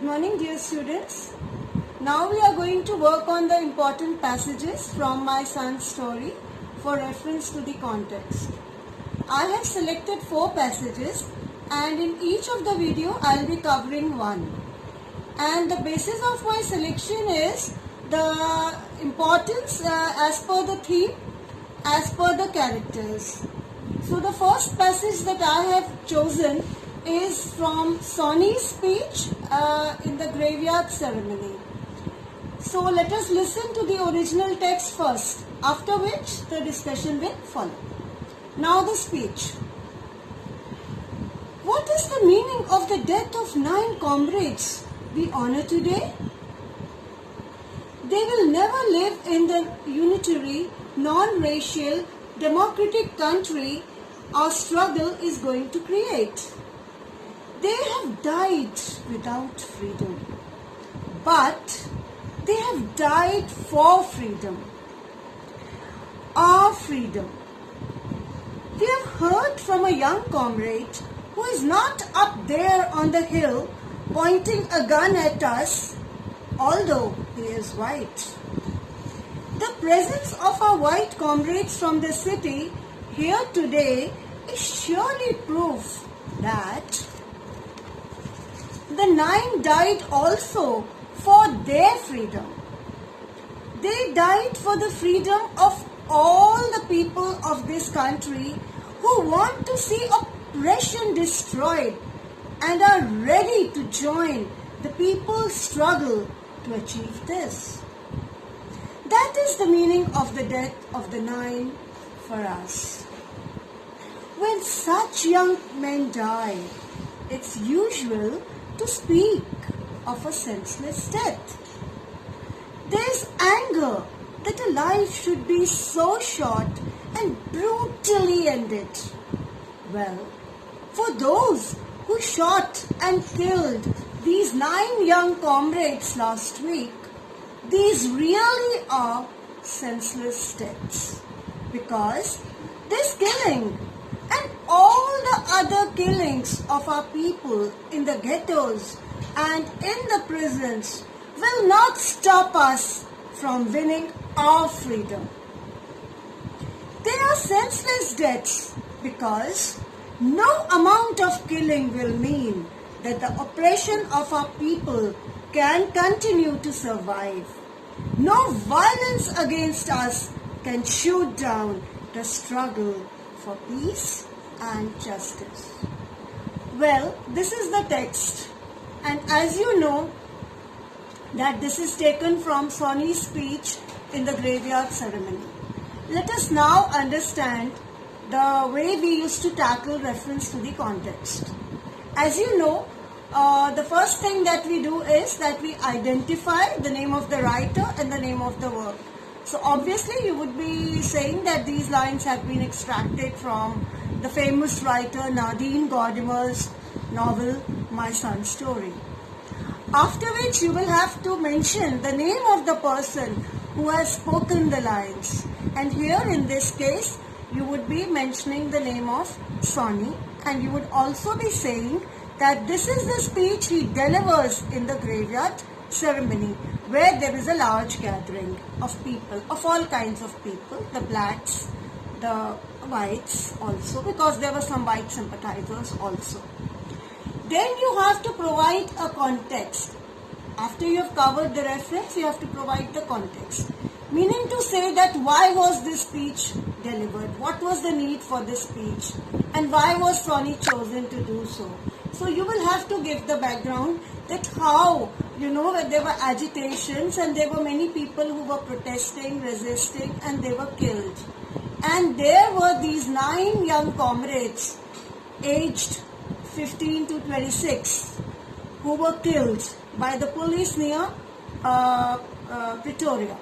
morning, dear students. Now we are going to work on the important passages from my son's story for reference to the context. I have selected 4 passages and in each of the video I will be covering one. And the basis of my selection is the importance as per the theme, as per the characters. So the first passage that I have chosen is from Sony's speech in the graveyard ceremony. So let us listen to the original text first, after which the discussion will follow. Now the speech. What is the meaning of the death of 9 comrades we honor today? They will never live in the unitary, non-racial, democratic country our struggle is going to create. They have died without freedom, but they have died for freedom, our freedom. We have heard from a young comrade who is not up there on the hill pointing a gun at us, although he is white. The presence of our white comrades from the city here today is surely proof that the 9 died also for their freedom. They died for the freedom of all the people of this country who want to see oppression destroyed and are ready to join the people's struggle to achieve this. That is the meaning of the death of the 9 for us. When such young men die, it's usual to speak of a senseless death. There's anger that a life should be so short and brutally ended. Well, for those who shot and killed these 9 young comrades last week, these really are senseless deaths, because this killing and all the other killings of our people in the ghettos and in the prisons will not stop us from winning our freedom. They are senseless deaths because no amount of killing will mean that the oppression of our people can continue to survive. No violence against us can shoot down the struggle for peace and justice. Well, this is the text, and as you know that this is taken from Sony's speech in the graveyard ceremony. Let us now understand the way we used to tackle reference to the context. As you know, the first thing that we do is that we identify the name of the writer and the name of the work. So obviously you would be saying that these lines have been extracted from the famous writer Nadine Gordimer's novel My Son's Story. After which you will have to mention the name of the person who has spoken the lines. And here in this case, you would be mentioning the name of Sony, and you would also be saying that this is the speech he delivers in the graveyard ceremony, where there is a large gathering of people, of all kinds of people, the blacks, the whites also, because there were some white sympathizers also. Then you have to provide a context. After you have covered the reference, you have to provide the context. Meaning to say that why was this speech delivered? What was the need for this speech? And why was Sony chosen to do so? So you will have to give the background that how, there were agitations and there were many people who were protesting, resisting, and they were killed. And there were these 9 young comrades aged 15 to 26 who were killed by the police near Pretoria.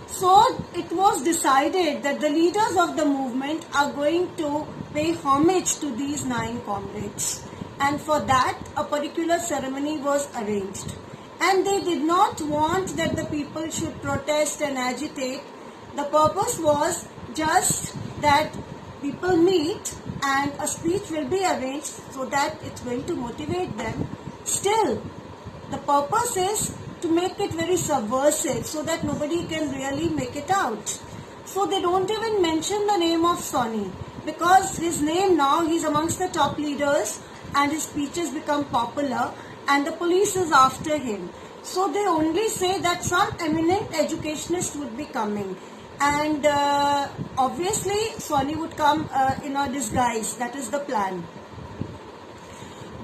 So it was decided that the leaders of the movement are going to pay homage to these 9 comrades, and for that a particular ceremony was arranged. And they did not want that the people should protest and agitate. The purpose was just that people meet and a speech will be arranged so that it's going to motivate them Still, the purpose is to make it very subversive so that nobody can really make it out. So they don't even mention the name of Sony, because his name now, he's amongst the top leaders and his speeches become popular and the police is after him. So they only say that some eminent educationist would be coming, and obviously Sony would come in a disguise. That is the plan.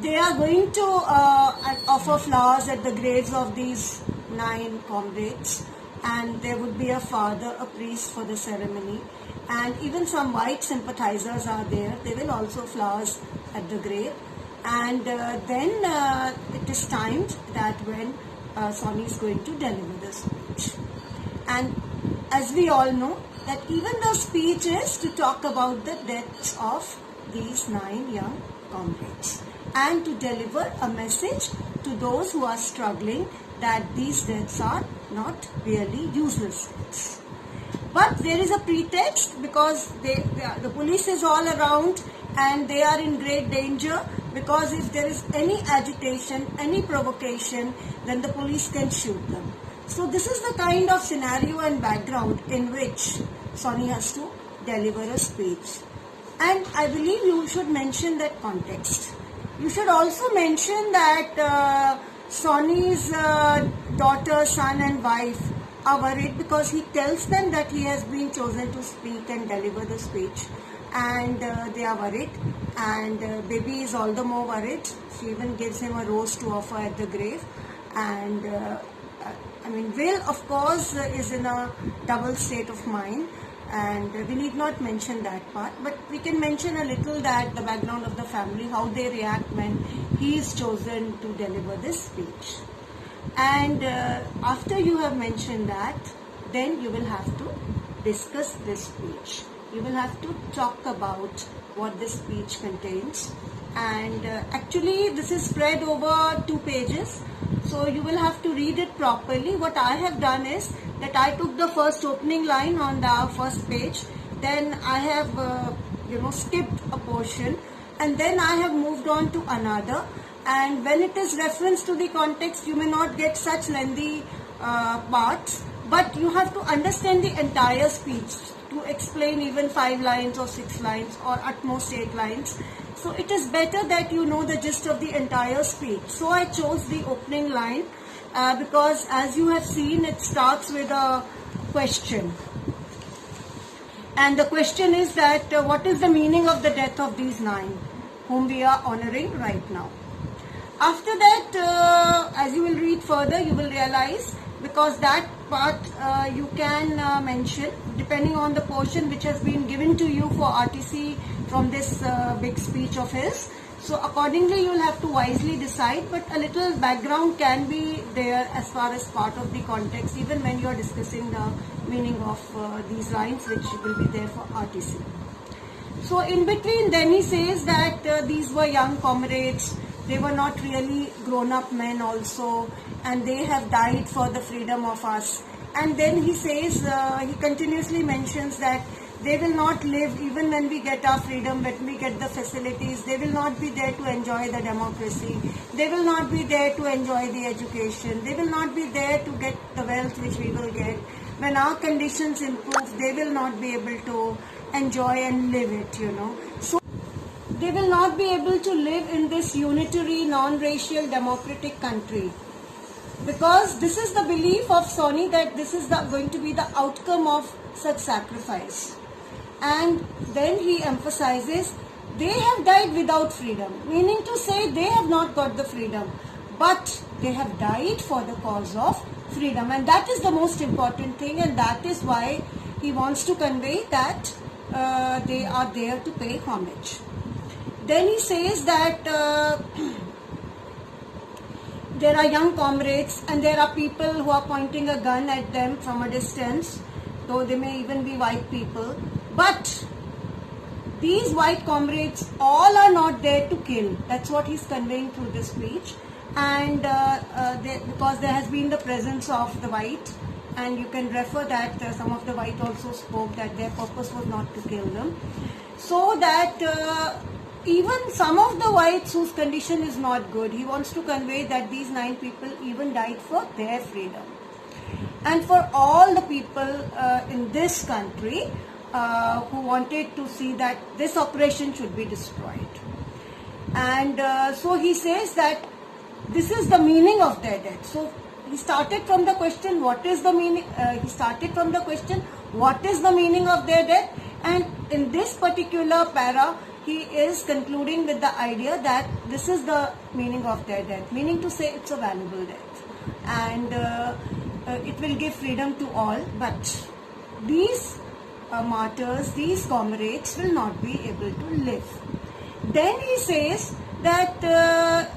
They are going to offer flowers at the graves of these 9 comrades, and there would be a father, a priest for the ceremony, and even some white sympathizers are there. They will also flowers at the grave, and then it is timed that when Sony is going to deliver the speech. And as we all know, that even the speech is to talk about the deaths of these 9 young comrades and to deliver a message to those who are struggling that these deaths are not really useless deaths. But there is a pretext, because the police is all around and they are in great danger, because if there is any agitation, any provocation, then the police can shoot them. So this is the kind of scenario and background in which Sony has to deliver a speech. And I believe you should mention that context. You should also mention that Sony's daughter, son and wife are worried, because he tells them that he has been chosen to speak and deliver the speech, and they are worried, and baby is all the more worried. She even gives him a rose to offer at the grave, and Will of course is in a double state of mind, and we need not mention that part, but we can mention a little that the background of the family, how they react when he is chosen to deliver this speech. And after you have mentioned that, then you will have to discuss this speech. You will have to talk about what this speech contains, and actually this is spread over 2 pages, so you will have to read it properly. What I have done is that I took the first opening line on the first page, then I have skipped a portion, and then I have moved on to another, and when it is reference to the context, you may not get such lengthy parts, but you have to understand the entire speech to explain even 5 lines or 6 lines or at most 8 lines. So it is better that you know the gist of the entire speech. So I chose the opening line because, as you have seen, it starts with a question. And the question is that what is the meaning of the death of these 9 whom we are honoring right now? After that, as you will read further, you will realize, because that part you can mention depending on the portion which has been given to you for RTC from this big speech of his. So accordingly you will have to wisely decide, but a little background can be there as far as part of the context, even when you are discussing the meaning of these lines which will be there for RTC. So in between, then he says that these were young comrades. They were not really grown-up men also, and they have died for the freedom of us. And then he says, he continuously mentions that they will not live even when we get our freedom, when we get the facilities. They will not be there to enjoy the democracy. They will not be there to enjoy the education. They will not be there to get the wealth which we will get. When our conditions improve, they will not be able to enjoy and live it, So they will not be able to live in this unitary, non-racial, democratic country. Because this is the belief of Sony, that this is going to be the outcome of such sacrifice. And then he emphasizes, they have died without freedom, meaning to say they have not got the freedom, but they have died for the cause of freedom. And that is the most important thing, and that is why he wants to convey that they are there to pay homage. Then he says that there are young comrades and there are people who are pointing a gun at them from a distance, though they may even be white people. But these white comrades all are not there to kill. That's what he's conveying through this speech. And because there has been the presence of the white, and you can refer that some of the white also spoke that their purpose was not to kill them. So that even some of the whites whose condition is not good, he wants to convey that these 9 people even died for their freedom. And for all the people in this country who wanted to see that this oppression should be destroyed. And so he says that this is the meaning of their death. So he started from the question, what is the meaning? He started from the question, what is the meaning of their death? And in this particular para, he is concluding with the idea that this is the meaning of their death, meaning to say it's a valuable death, and it will give freedom to all. But these martyrs, these comrades will not be able to live. Then he says that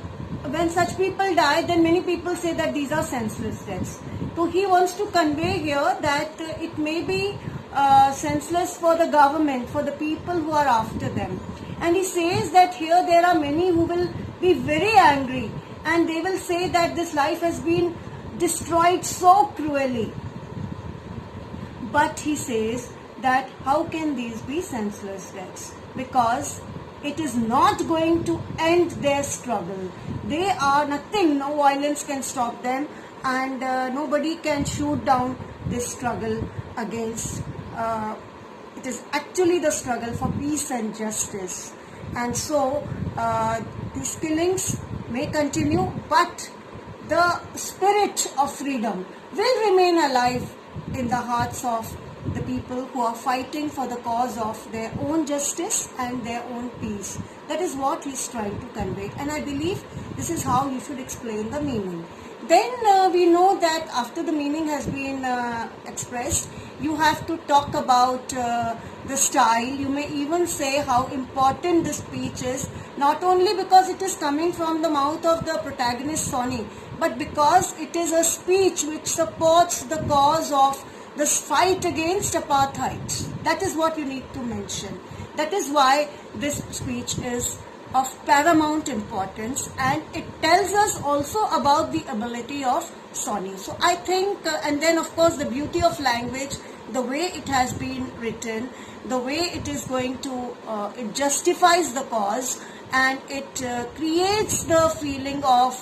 when such people die, then many people say that these are senseless deaths. So he wants to convey here that it may be senseless for the government, for the people who are after them. And he says that here there are many who will be very angry and they will say that this life has been destroyed so cruelly. But he says that how can these be senseless deaths? Because it is not going to end their struggle. They are nothing, no violence can stop them, and nobody can shoot down this struggle against. It is actually the struggle for peace and justice. And so these killings may continue, but the spirit of freedom will remain alive in the hearts of the people who are fighting for the cause of their own justice and their own peace. That is what he's trying to convey, and I believe this is how you should explain the meaning. Then we know that after the meaning has been expressed, you have to talk about the style. You may even say how important this speech is, not only because it is coming from the mouth of the protagonist Sony, but because it is a speech which supports the cause of this fight against apartheid. That is what you need to mention. That is why this speech is of paramount importance, and it tells us also about the ability of Sony. So I think, and then of course the beauty of language, the way it has been written, the way it is going to, it justifies the cause, and it creates the feeling of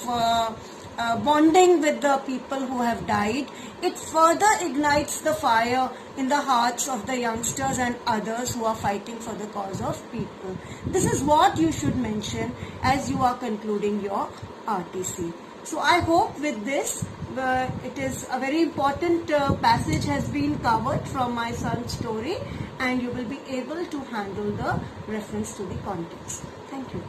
bonding with the people who have died. It further ignites the fire in the hearts of the youngsters and others who are fighting for the cause of people. This is what you should mention as you are concluding your RTC. So I hope with this, it is a very important passage has been covered from my son's story, and you will be able to handle the reference to the context. Thank you.